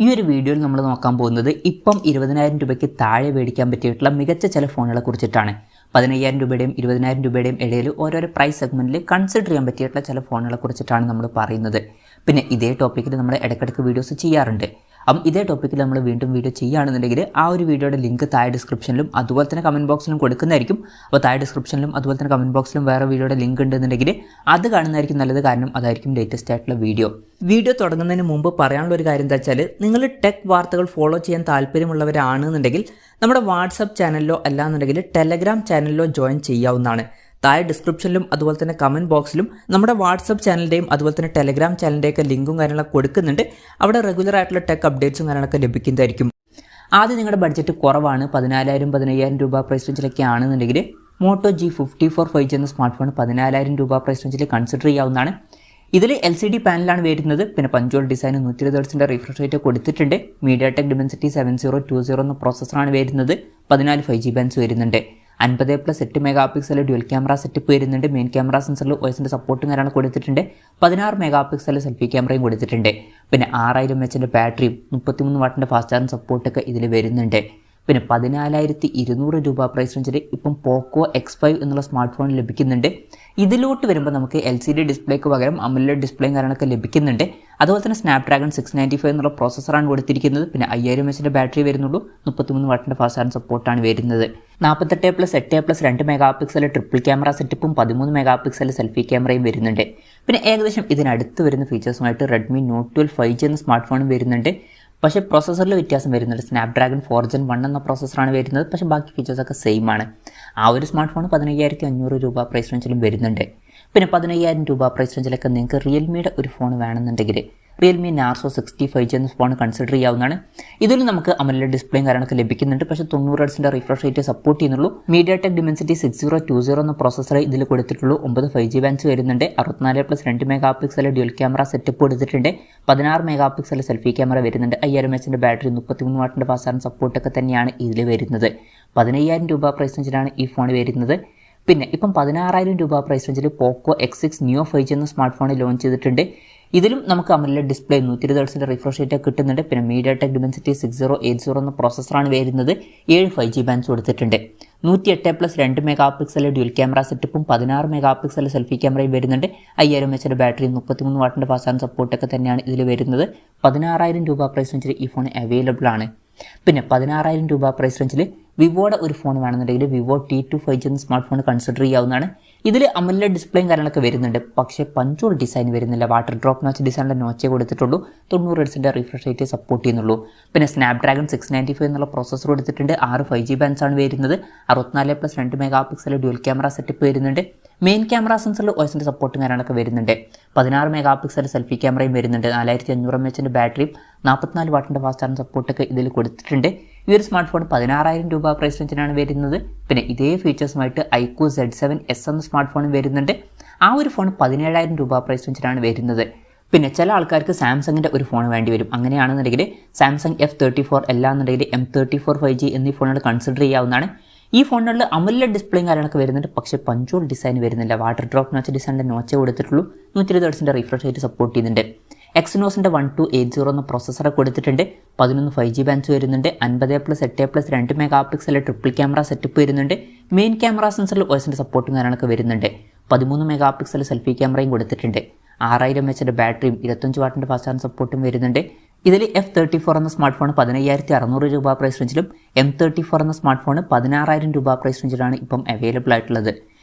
ഈ ഒരു വീഡിയോയിൽ നമ്മൾ നോക്കാൻ പോകുന്നത് ഇപ്പം 20,000 രൂപയ്ക്ക് താഴെ മേടിക്കാൻ പറ്റിയിട്ടുള്ള മികച്ച ചില ഫോണുകളെ കുറിച്ചിട്ടാണ്. 15,000 രൂപയുടെയും 20,000 രൂപയുടെയും ഇടയിൽ ഓരോരോ പ്രൈസ് സെഗ്മെന്റിൽ കൺസിഡർ ചെയ്യാൻ പറ്റിയിട്ടുള്ള ചില ഫോണുകളെ കുറിച്ചിട്ടാണ് നമ്മൾ പറയുന്നത്. പിന്നെ ഇതേ ടോപ്പിക്കിൽ നമ്മൾ ഇടയ്ക്കിടയ്ക്ക് വീഡിയോസ് ചെയ്യാറുണ്ട്. അപ്പം ഇതേ ടോപ്പിക്കിൽ നമ്മൾ വീണ്ടും വീഡിയോ ചെയ്യുകയാണെന്നുണ്ടെങ്കിൽ ആ ഒരു വീഡിയോയുടെ ലിങ്ക് താഴെ ഡിസ്ക്രിപ്ഷനിലും അതുപോലെ തന്നെ കമൻറ്റ് ബോക്സിലും കൊടുക്കുന്നതായിരിക്കും. അപ്പോൾ താഴെ ഡിസ്ക്രിപ്ഷനിലും അതുപോലെ തന്നെ കമൻറ്റ് ബോക്സിലും വേറെ വീഡിയോയുടെ ലിങ്ക് ഉണ്ടെന്നുണ്ടെങ്കിൽ അത് കാണുന്നതായിരിക്കും നല്ലത്. കാരണം അതായിരിക്കും ലേറ്റസ്റ്റ് ആയിട്ടുള്ള വീഡിയോ തുടങ്ങുന്നതിന് മുമ്പ് പറയാനുള്ള ഒരു കാര്യം എന്താ വെച്ചാൽ, നിങ്ങൾ ടെക് വാർത്തകൾ ഫോളോ ചെയ്യാൻ താല്പര്യമുള്ളവരാണെന്നുണ്ടെങ്കിൽ നമ്മുടെ വാട്സപ്പ് ചാനലിലോ അല്ലാന്നുണ്ടെങ്കിൽ ടെലഗ്രാം ചാനലിലോ ജോയിൻ ചെയ്യാവുന്നതാണ്. താഴെ ഡിസ്ക്രിപ്ഷനിലും അതുപോലെ തന്നെ കമൻറ്റ് ബോക്സിലും നമ്മുടെ വാട്സപ്പ് ചാനലിൻ്റെയും അതുപോലെ തന്നെ ടെലഗ്രാം ചാനലിൻ്റെയൊക്കെ ലിങ്കും കാര്യങ്ങളൊക്കെ കൊടുക്കുന്നുണ്ട്. അവിടെ റെഗുലർ ആയിട്ടുള്ള ടെക് അപ്ഡേറ്റ്സും കാര്യങ്ങളൊക്കെ ലഭിക്കുന്നതായിരിക്കും. ആദ്യം നിങ്ങളുടെ ബഡ്ജറ്റ് കുറവാണ്, 14,000-15,000 രൂപ പ്രൈസ് റേഞ്ചിലൊക്കെ ആണെന്നുണ്ടെങ്കിൽ മോട്ടോ G54 5G എന്ന സ്മാർട്ട് ഫോൺ 14,000 രൂപ പ്രൈസ് റേഞ്ചിൽ കൺസിഡർ ചെയ്യാവുന്നതാണ്. ഇതിൽ LCD പാനലാണ് വരുന്നത്. പിന്നെ punch hole design 120 Hz refresh rate കൊടുത്തിട്ടുണ്ട്. മീഡിയാടെക് ഡിമെൻസിറ്റി 7020 എന്ന പ്രോസസ്സറാണ് വരുന്നത്. 14 5G ബാൻഡ്സ് വരുന്നുണ്ട്. 50+8 mega pixel dual camera setup വരുന്നുണ്ട്. മെയിൻ ക്യാമറ സെൻസറിൽ OISന്റെ സപ്പോർട്ടും കാര്യങ്ങൾ കൊടുത്തിട്ടുണ്ട്. 16 മെഗാ പിക്സൽ സെൽഫി ക്യാമറയും കൊടുത്തിട്ടുണ്ട്. പിന്നെ 6000 mAh ബാറ്ററിയും 33 വാട്ടിൻ്റെ ഫാസ്റ്റ് ചാർജിങ് സപ്പോർട്ടൊക്കെ ഇതിൽ വരുന്നുണ്ട്. പിന്നെ 14,200 രൂപ പ്രൈസ് റേഞ്ചിൽ ഇപ്പം പോക്കോ X5 എന്നുള്ള സ്മാർട്ട് ഫോൺ ലഭിക്കുന്നുണ്ട്. ഇതിലോട്ട് വരുമ്പോൾ നമുക്ക് LCD ഡിസ്പ്ലേക്ക് പകരം AMOLED ഡിസ്പ്ലേയും കാര്യങ്ങളൊക്കെ ലഭിക്കുന്നുണ്ട്. അതുപോലെ തന്നെ സ്നാപ്ഡ്രാഗൺ 695 എന്നുള്ള പ്രോസസ്സറാണ് കൊടുത്തിരിക്കുന്നത്. പിന്നെ 5000 mAh ബാറ്ററി വരുന്നുള്ളൂ. 33 വാട്ടിൻ്റെ ഫാസ്റ്റ് ചാർജിങ് സപ്പോർട്ടാണ് വരുന്നത്. 48+8+2 മെഗാ പിക്സൽ ട്രിപ്പിൾ ക്യാമറ സെറ്റപ്പും 13 മെഗാ പിക്സൽ സെൽഫി ക്യാമറയും വരുന്നുണ്ട്. പിന്നെ ഏകദേശം ഇതിനടുത്ത് വരുന്ന ഫീച്ചേഴ്സുമായിട്ട് റെഡ്മി നോട്ട് 12 5G എന്ന സ്മാർട്ട് ഫോണും വരുന്നുണ്ട്. പക്ഷേ പ്രോസസ്സറിൽ വ്യത്യാസം വരുന്നുണ്ട്. സ്നാപ്ഡ്രാഗൺ 4 Gen 1 എന്ന പ്രോസസ്സറാണ് വരുന്നത്. പക്ഷേ ബാക്കി ഫീച്ചേഴ്സൊക്കെ സെയിം ആണ്. ആ ഒരു സ്മാർട്ട് ഫോൺ 15,500 രൂപ പ്രൈസ് റേഞ്ചിലും വരുന്നുണ്ട്. പിന്നെ 15,000 രൂപ പ്രൈസ് റേഞ്ചിലൊക്കെ നിങ്ങൾക്ക് റിയൽമിയുടെ ഒരു ഫോൺ വേണമെന്നുണ്ടെങ്കിൽ റിയൽമി നാർസോ 65G എന്ന ഫോൺ കൺസിഡർ ചെയ്യാവുന്നതാണ്. ഇതിൽ നമുക്ക് AMOLED ഡിസ്പ്ലേയും കാര്യങ്ങളൊക്കെ ലഭിക്കുന്നുണ്ട്. പക്ഷേ 90 Hz റിഫ്രഷ് റേറ്റ് സപ്പോർട്ട് ചെയ്യുന്നുള്ളൂ. മീഡിയാടെക് ഡിമെൻസിറ്റി 6020 എന്ന പ്രോസസ്സർ ഇതിൽ കൊടുത്തിട്ടുള്ളൂ. 9 5G ബാൻഡ്സ് വരുന്നുണ്ട്. 64+2 mega pixel dual camera setup കൊടുത്തിട്ടുണ്ട്. 16 മെഗാ പിക്സൽ സെൽഫി ക്യാമറ വരുന്നുണ്ട്. 5000 mAh ബാറ്ററി 33 വാട്ടിൻ്റെ ഫാസ്റ്റ് ചാർജിങ് സപ്പോർട്ടൊക്കെ തന്നെയാണ് ഇതിൽ വരുന്നത്. 15,000 രൂപ പ്രൈസ് റേഞ്ചിലാണ് ഈ ഫോൺ വരുന്നത്. പിന്നെ ഇപ്പം 16,000 രൂപ പ്രൈസ് റേഞ്ചിൽ പോക്കോ X6 Neo 5G എന്ന സ്മാർട്ട് ഫോൺ ലോഞ്ച് ചെയ്തിട്ടുണ്ട്. ഇതിലും നമുക്ക് AMOLED display 120 Hz refresh rate കിട്ടുന്നുണ്ട്. പിന്നെ മീഡിയാടെക് ഡിമെൻസിറ്റി 6080 എന്ന പ്രോസസ്സറാണ് വരുന്നത്. 7 5G ബാൻഡ്സ് കൊടുത്തിട്ടുണ്ട്. 108+2 മെഗാ പിക്സൽ ഡ്യുവൽ ക്യാമറ സെറ്റപ്പും 16 മെഗാ പിക്സൽ സെൽഫി ക്യാമറയും വരുന്നുണ്ട്. 5000 mAh ബാറ്ററി 33 വാട്ടിൻ്റെ ഫാസ്റ്റ് ചാർജിങ് സപ്പോർട്ടൊക്കെ തന്നെയാണ് ഇതിൽ വരുന്നത്. 16,000 രൂപ പ്രൈസ് റേഞ്ചിൽ ഈ ഫോൺ അവൈലബിൾ ആണ്. പിന്നെ 16,000 രൂപ പ്രൈസ് റേഞ്ചിൽ വിവോയുടെ ഒരു ഫോൺ വേണമെന്നുണ്ടെങ്കിൽ വിവോ T2 5G എന്ന സ്മാർട്ട് ഫോൺ കൺസിഡർ ചെയ്യാവുന്നതാണ്. ഇതിൽ AMOLED ഡിസ്പ്ലേയും കാര്യങ്ങളൊക്കെ വരുന്നുണ്ട്. പക്ഷേ പഞ്ചോൾ ഡിസൈൻ വരുന്നില്ല. വാട്ടർ ഡ്രോപ്പ് നോച്ച് ഡിസൈനിൻ്റെ നോച്ചേ കൊടുത്തിട്ടുള്ളൂ. 90 Hz റിഫ്രഷ് റേറ്റ് സപ്പോർട്ട് ചെയ്യുന്നുള്ളൂ. പിന്നെ സ്നാപ്ഡ്രാഗൺ 695 എന്നുള്ള പ്രോസസ്സർ കൊടുത്തിട്ടുണ്ട്. 6 5G ബാൻഡ്സ് ആണ് വരുന്നത്. 64+2 mega pixel dual camera setup വരുന്നുണ്ട്. മെയിൻ ക്യാമറ സെൻസറിൽ OISന്റെ സപ്പോർട്ടും കാര്യങ്ങളൊക്കെ വരുന്നുണ്ട്. 16 മെഗാ പിക്സൽ സെൽഫി ക്യാമറയും വരുന്നുണ്ട്. 4500 mAh ബാറ്ററിയും 44 വാട്ടിൻ്റെ ഫാസ്റ്റ് ചാർജിങ് സപ്പോർട്ടൊക്കെ ഇതിൽ കൊടുത്തിട്ടുണ്ട്. ഈ ഒരു സ്മാർട്ട് ഫോൺ 16,000 രൂപ പ്രൈസ് റേഞ്ചിനാണ് വരുന്നത്. പിന്നെ ഇതേ ഫീച്ചേഴ്സുമായിട്ട് iQOO Z7S എന്ന സ്മാർട്ട് ഫോണും വരുന്നുണ്ട്. ആ ഒരു ഫോൺ 17,000 രൂപ പ്രൈസ് റേഞ്ചിനാണ് വരുന്നത്. പിന്നെ ചില ആൾക്കാർക്ക് സാംസങ്ങിൻ്റെ ഒരു ഫോൺ വേണ്ടി വരും. അങ്ങനെയാണെന്നുണ്ടെങ്കിൽ സാംസങ് F34 അല്ലാന്നുണ്ടെങ്കിൽ M34 5G എന്നീ ഫോണുകൾ കൺസിഡർ ചെയ്യാവുന്നതാണ്. ഈ ഫോണുകളിൽ AMOLED ഡിസ്പ്ലേയും കാര്യങ്ങളൊക്കെ വരുന്നുണ്ട്. പക്ഷേ പഞ്ചോൾ ഡിസൈൻ വരുന്നില്ല. വാട്ടർ ഡ്രോപ്പ് നോച്ച് ഡിസൈനിൻ്റെ നോച്ചേ കൊടുത്തിട്ടുള്ളൂ. 120 Hz റിഫ്രഷ് റേറ്റ് സപ്പോർട്ട് ചെയ്യുന്നുണ്ട്. എക്സിനോസിൻ്റെ 1280 എന്ന പ്രോസസ്സറെ കൊടുത്തിട്ടുണ്ട്. 11 5G ബാൻഡ്സ് വരുന്നുണ്ട്. 50+8+2 mega pixel triple camera setup വരുന്നുണ്ട്. മെയിൻ ക്യാമറ സെൻസറിൽ OISന്റെ സപ്പോർട്ടും കാര്യങ്ങളൊക്കെ വരുന്നുണ്ട്. 13 മെഗാ പിക്സൽ സെൽഫി ക്യാമറയും കൊടുത്തിട്ടുണ്ട്. 6000 mAh ബാറ്ററിയും 25 വാട്ടിൻ്റെ ഫാസ്റ്റ് ചാർജിങ് സപ്പോർട്ടും വരുന്നുണ്ട്. ഇതിൽ F34 എന്ന സ്മാർട്ട് ഫോൺ 15,600 രൂപ പ്രൈസ് റേഞ്ചിലും M34 എന്ന സ്മാർട്ട് ഫോൺ 16,000 രൂപ പ്രൈസ് റേഞ്ചിലാണ് ഇപ്പം അവൈലബിൾ ആയിട്ടുള്ളത്.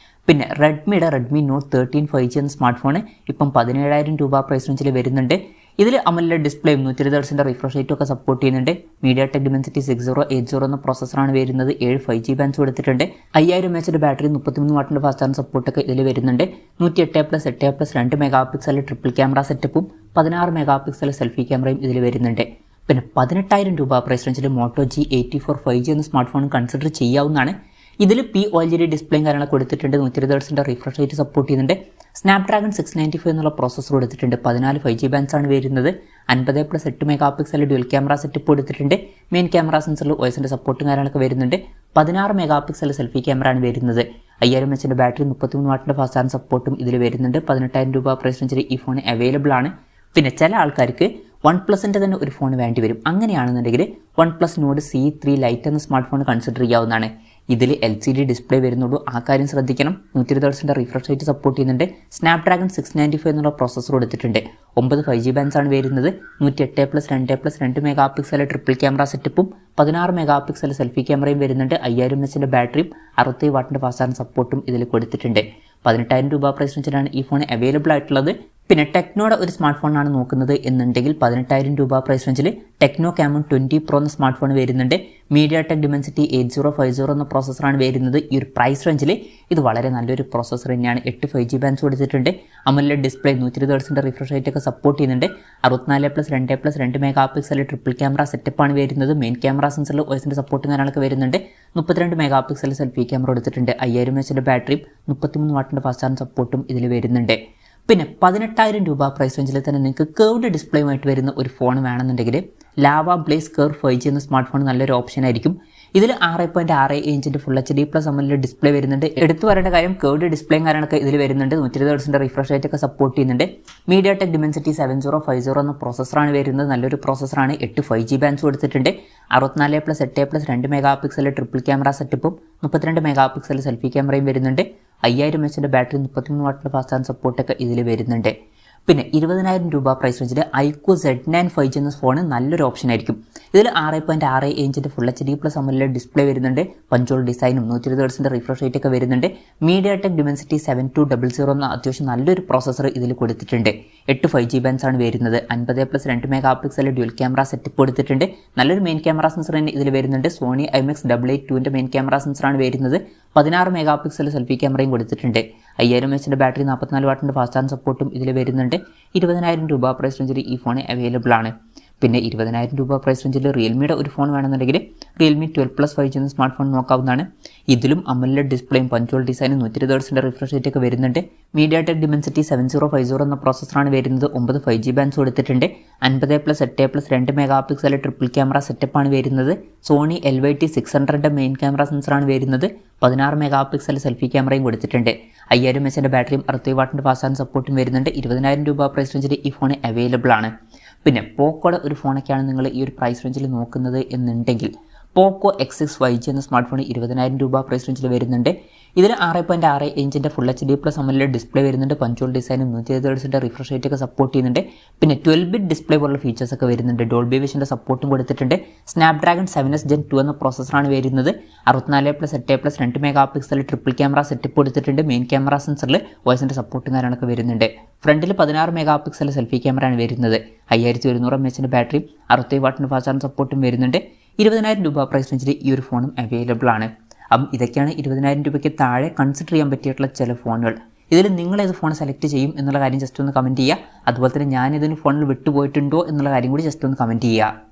പിന്നെ റെഡ്മി നോട്ട് 13 5G എന്ന സ്മാർട്ട് ഫോൺ ഇപ്പം 17,000 രൂപ പ്രൈസ് റേഞ്ചിൽ വരുന്നുണ്ട്. ഇതിൽ AMOLED ഡിസ്പ്ലേയും 120 Hz റിഫ്രഷ് റേറ്റും ഒക്കെ സപ്പോർട്ട് ചെയ്യുന്നുണ്ട്. മീഡിയാടെക് ഡിമെൻസിറ്റി 6080 എന്ന പ്രോസസ്സറാണ് വരുന്നത്. 7 5G ബാൻഡ്സ് കൊടുത്തിട്ടുണ്ട്. 5000 mAh ബാറ്ററി 33 വാട്ടിൻ്റെ ഫാസ്റ്റ് ചാർജിങ് സപ്പോർട്ടൊക്കെ ഇതിൽ വരുന്നുണ്ട്. 108+8+2 മെഗാ പിക്സൽ ട്രിപ്പിൾ ക്യാമറ സെറ്റപ്പും 16 മെഗാ പിക്സൽ സെൽഫി ക്യാമറയും ഇതിൽ വരുന്നുണ്ട്. പിന്നെ 18,000 രൂപ പ്രൈസ് റേഞ്ചിൽ മോട്ടോ G84 5G എന്ന സ്മാർട്ട് ഫോൺ കൺസിഡർ ചെയ്യാവുന്നതാണ്. ഇതിൽ OLED ഡിസ്പ്ലേയും കാര്യങ്ങളൊക്കെ കൊടുത്തിട്ടുണ്ട്. 120 Hz റിഫ്രഷ് റേറ്റ് സപ്പോർട്ട് ചെയ്യുന്നുണ്ട്. സ്നാപ്ഡ്രാഗൺ 695 എന്നുള്ള പ്രോസസ്സർ കൊടുത്തിട്ടുണ്ട്. 14 5G ബാൻഡ്സ് ആണ് വരുന്നത്. 50+8 mega pixel dual camera setup കൊടുത്തിട്ടുണ്ട്. മെയിൻ ക്യാമറ സെൻസറിൽ OISന്റെ സപ്പോർട്ടും കാര്യങ്ങളൊക്കെ വരുന്നുണ്ട്. 16 മെഗാ പിക്സൽ സെൽഫി ക്യാമറ ആണ് വരുന്നത്. 5000 mAh ബാറ്ററി 33 വാട്ടിൻ്റെ ഫാസ്റ്റ് ചാർജിങ് സപ്പോർട്ടും ഇതിൽ വരുന്നുണ്ട്. 18,000 രൂപ പ്രൈസ് റേഞ്ചിൽ ഈ ഫോൺ അവൈലബിൾ ആണ്. പിന്നെ ചില ആൾക്കാർക്ക് OnePlusന്റെ തന്നെ ഒരു ഫോൺ വേണ്ടി വരും. അങ്ങനെയാണെന്നുണ്ടെങ്കിൽ OnePlus Nord C3 Lite എന്ന സ്മാർട്ട് ഫോൺ കൺസിഡർ ചെയ്യാവുന്നതാണ്. ഇതിൽ LCD ഡിസ്പ്ലേ വരുന്നുള്ളൂ, ആ കാര്യം ശ്രദ്ധിക്കണം. 120 റിഫ്രഷ് റേറ്റ് സപ്പോർട്ട് ചെയ്യുന്നുണ്ട്. സ്നാപ്ഡ്രാഗൺ 695 എന്നുള്ള പ്രോസസ്സർ കൊടുത്തിട്ടുണ്ട്. 9 5G ബാൻഡ്സ് ആണ് വരുന്നത്. 108+2+2 മെഗാ പിക്സൽ ട്രിപ്പിൾ ക്യാമറ സെറ്റപ്പും 16 മെഗാ പിക്സൽ സെൽഫി ക്യാമറയും വരുന്നുണ്ട്. 5000 mAh ബാറ്ററിയും 60 വാട്ടിന്റെ ഫാസ്റ്റ് ചാർജിംഗ് സപ്പോർട്ടും ഇതിൽ കൊടുത്തിട്ടുണ്ട്. 18,000 രൂപ പ്രൈസ് റേഞ്ചിലാണ് ഈ ഫോൺ അവൈലബിൾ ആയിട്ടുള്ളത്. പിന്നെ ടെക്നോയുടെ ഒരു സ്മാർട്ട് ഫോണാണ് നോക്കുന്നത് എന്നുണ്ടെങ്കിൽ 18,000 രൂപ പ്രൈസ് റേഞ്ചിൽ ടെക്നോ Camon 20 Pro എന്ന സ്മാർട്ട് ഫോൺ വരുന്നുണ്ട്. MediaTek Dimensity 8050 എന്ന പ്രോസസ്സറാണ് വരുന്നത്. ഈ ഒരു പ്രൈസ് റേഞ്ചിൽ ഇത് വളരെ നല്ലൊരു പ്രോസസ്സർ തന്നെയാണ്. 8 5G ബാൻഡ്സ് കൊടുത്തിട്ടുണ്ട്. AMOLED ഡിസ്പ്ലേ 120 റിഫ്രഷ് റേറ്റ് ഒക്കെ സപ്പോർട്ട് ചെയ്യുന്നുണ്ട്. 64+2+2 മെഗാ പിക്സൽ ട്രിപ്പിൾ ക്യാമറ സെറ്റപ്പാണ് വരുന്നത്. മെയിൻ ക്യാമറ സെൻസറിൽ OISന്റെ സപ്പോർട്ടും കാര്യങ്ങളൊക്കെ വരുന്നുണ്ട്. 32 മെഗാ പിക്സൽ സെൽഫി ക്യാമറ കൊടുത്തിട്ടുണ്ട്. 5000 mAh ബാറ്ററിയും 33 വാട്ടിന്റെ ഫാസ്റ്റ് ചാർജിംഗ് സപ്പോർട്ടും ഇതിൽ വരുന്നുണ്ട്. പിന്നെ 18,000 രൂപ പ്രൈസ് റേഞ്ചിൽ തന്നെ നിങ്ങൾക്ക് കേർവ്ഡ് ഡിസ്പ്ലേയുമായിട്ട് വരുന്ന ഒരു ഫോൺ വേണമെന്നുണ്ടെങ്കിൽ ലാവ ബ്ലേസ് കർവ് 5G എന്ന സ്മാർട്ട് ഫോൺ നല്ലൊരു ഓപ്ഷൻ ആയിരിക്കും. ഇതിൽ 6.6 ഇഞ്ചിന്റെ ഫുൾ HD+ AMOLED ഡിസ്പ്ലേ വരുന്നുണ്ട്. എടുത്തു പറയേണ്ട കാര്യം കേർവ്ഡ് ഡിസ്പ്ലേയും കാര്യങ്ങളൊക്കെ ഇതിൽ വരുന്നുണ്ട്. 120 റിഫ്രഷ് റേറ്റ് ഒക്കെ സപ്പോർട്ട് ചെയ്യുന്നുണ്ട്. MediaTek Dimensity 7050 എന്ന പ്രോസസ്സറാണ് വരുന്നത്. നല്ലൊരു പ്രോസസ്സറാണ്. 8 5G ബാൻഡ്സ് കൊടുത്തിട്ടുണ്ട്. 64+8+2 മെഗാ പിക്സൽ ട്രിപ്പിൾ ക്യാമറ സെറ്റപ്പും 32 മെഗാ പിക്സൽ സെൽഫി ക്യാമറയും വരുന്നുണ്ട്. 5000 mAh ബാറ്ററി 33 വാട്ടിന്റെ ഫാസ്റ്റ് ചാർജിംഗ് സപ്പോർട്ടൊക്കെ ഇതിൽ വരുന്നുണ്ട്. പിന്നെ 20,000 രൂപ പ്രൈസ് റേഞ്ചിൽ iQOO Z9 5G എന്ന ഫോൺ നല്ലൊരു ഓപ്ഷൻ ആയിരിക്കും. ഇതിൽ 6.6 ഇഞ്ചിന്റെ ഫുൾ HD+ AMOLED ഡിസ്പ്ലേ വരുന്നുണ്ട്. പഞ്ചോൾ ഡിസൈനും 120 റിഫ്രഷ് റേറ്റ് ഒക്കെ വരുന്നുണ്ട്. MediaTek Dimensity 7200 എന്ന അത്യാവശ്യം നല്ലൊരു പ്രോസസ്സർ ഇതിൽ കൊടുത്തിട്ടുണ്ട്. 8 5G ബാൻഡ്സ് ആണ് വരുന്നത്. 50+2 mega pixel dual camera setup കൊടുത്തിട്ടുണ്ട്. നല്ലൊരു മെയിൻ ക്യാമറ സെൻസർ തന്നെ ഇതിൽ വരുന്നുണ്ട്. Sony IMX882ന്റെ മെയിൻ ക്യാമറ സെൻസറാണ് വരുന്നത്. 16 മെഗാ പിക്സൽ സെൽഫി ക്യാമറയും കൊടുത്തിട്ടുണ്ട്. 5000 mAh ബാറ്ററി 44 വാട്ടിന്റെ ഫാസ്റ്റ് ചാർജിംഗ് സപ്പോർട്ടും ഇതിൽ വരുന്നുണ്ട്. 20,000 രൂപ പ്രൈസ് റേഞ്ചിൽ ഈ ഫോൺ അവൈലബിൾ ആണ്. പിന്നെ 20,000 രൂപ പ്രൈസ് റേഞ്ചിൽ റിയൽമിയുടെ ഒരു ഫോൺ വേണമെന്നുണ്ടെങ്കിൽ Realme 12+ 5G എന്ന സ്മാർട്ട് ഫോൺ നോക്കാവുന്നതാണ്. ഇതിലും AMOLED ഡിസ്പ്ലേയും പഞ്ചോൾ ഡിസൈനും 120 റിഫ്രഷ് റേറ്റ് ഒക്കെ വരുന്നുണ്ട്. MediaTek Dimensity 7050 എന്ന പ്രോസസ്സറാണ് വരുന്നത്. 9 5G ബാൻഡ്സ് കൊടുത്തിട്ടുണ്ട്. 50+8+2 മെഗാ പിക്സൽ ട്രിപ്പിൾ ക്യാമറ സെറ്റപ്പാണ് വരുന്നത്. Sony LYT600 മെയിൻ ക്യാമറ സെൻസറാണ് വരുന്നത്. 16 മെഗാ പിക്സൽ സെൽഫി ക്യാമറയും കൊടുത്തിട്ടുണ്ട്. 5000 mAh ബാറ്ററിയും 60 വാട്ടിന്റെ ഫാസ്റ്റ് ചാർജിംഗ് സപ്പോർട്ടും വരുന്നുണ്ട്. 20,000 രൂപ പ്രൈസ് റേഞ്ചിൽ ഈ ഫോൺ അവൈലബിൾ ആണ്. പിന്നെ പോക്കോയുടെ ഒരു ഫോണൊക്കെയാണ് നിങ്ങൾ ഈ ഒരു പ്രൈസ് റേഞ്ചിൽ നോക്കുന്നത് എന്നുണ്ടെങ്കിൽ പോക്കോ X6 5G എന്ന സ്മാർട്ട് ഫോൺ 20,000 രൂപ പ്രൈസ് റേഞ്ചിൽ വരുന്നുണ്ട്. ഇതിൽ 6.6 ഇഞ്ചിന്റെ ഫുൾ HD+ AMOLED ഡിസ്പ്ലേ വരുന്നുണ്ട്. പഞ്ചോൾ ഡിസൈനും 120 റിഫ്രഷ് റേറ്റ് ഒക്കെ സപ്പോർട്ട് ചെയ്യുന്നുണ്ട്. പിന്നെ 12-bit ഡിസ്പ്ലേ പോലുള്ള ഫീച്ചേഴ്സ് ഒക്കെ വരുന്നുണ്ട്. ഡോൾബി വിഷന്റെ സപ്പോർട്ടും കൊടുത്തിട്ടുണ്ട്. സ്നാപ്ഡ്രാഗൺ 7S Gen 2 എന്ന പ്രോസസ്സറാണ് വരുന്നത്. 64+8+2 mega pixel triple camera setup കൊടുത്തിട്ടുണ്ട്. മെയിൻ ക്യാമറ സെൻസറിൽ OISന്റെ സപ്പോർട്ടും കാര്യങ്ങളൊക്കെ വരുന്നുണ്ട്. ഫ്രണ്ടിൽ 16 മെഗാ പിക്സൽ സെൽഫി ക്യാമറയാണ് വരുന്നത്. 5100 mAh ബാറ്ററിയും 60 വാട്ടിന്റെ ഫാസ്റ്റ് ചാർജിംഗ് സപ്പോർട്ടും വരുന്നുണ്ട്. 20,000 രൂപ പ്രൈസ് റേഞ്ചിൽ ഈ ഒരു ഫോണും അവൈലബിൾ ആണ്. അപ്പം ഇതൊക്കെയാണ് 20,000 രൂപയ്ക്ക് താഴെ കൺസിഡർ ചെയ്യാൻ പറ്റിയിട്ടുള്ള ചില ഫോണുകൾ. ഇതിൽ നിങ്ങൾ ഏത് ഫോൺ സെലക്ട് ചെയ്യും എന്നുള്ള കാര്യം ജസ്റ്റ് ഒന്ന് കമൻറ്റ് ചെയ്യുക. അതുപോലെ തന്നെ ഞാൻ ഇതിന് ഫോണിൽ വിട്ടുപോയിട്ടുണ്ടോ എന്നുള്ള കാര്യം കൂടി ജസ്റ്റ് ഒന്ന് കമൻറ്റ് ചെയ്യുക.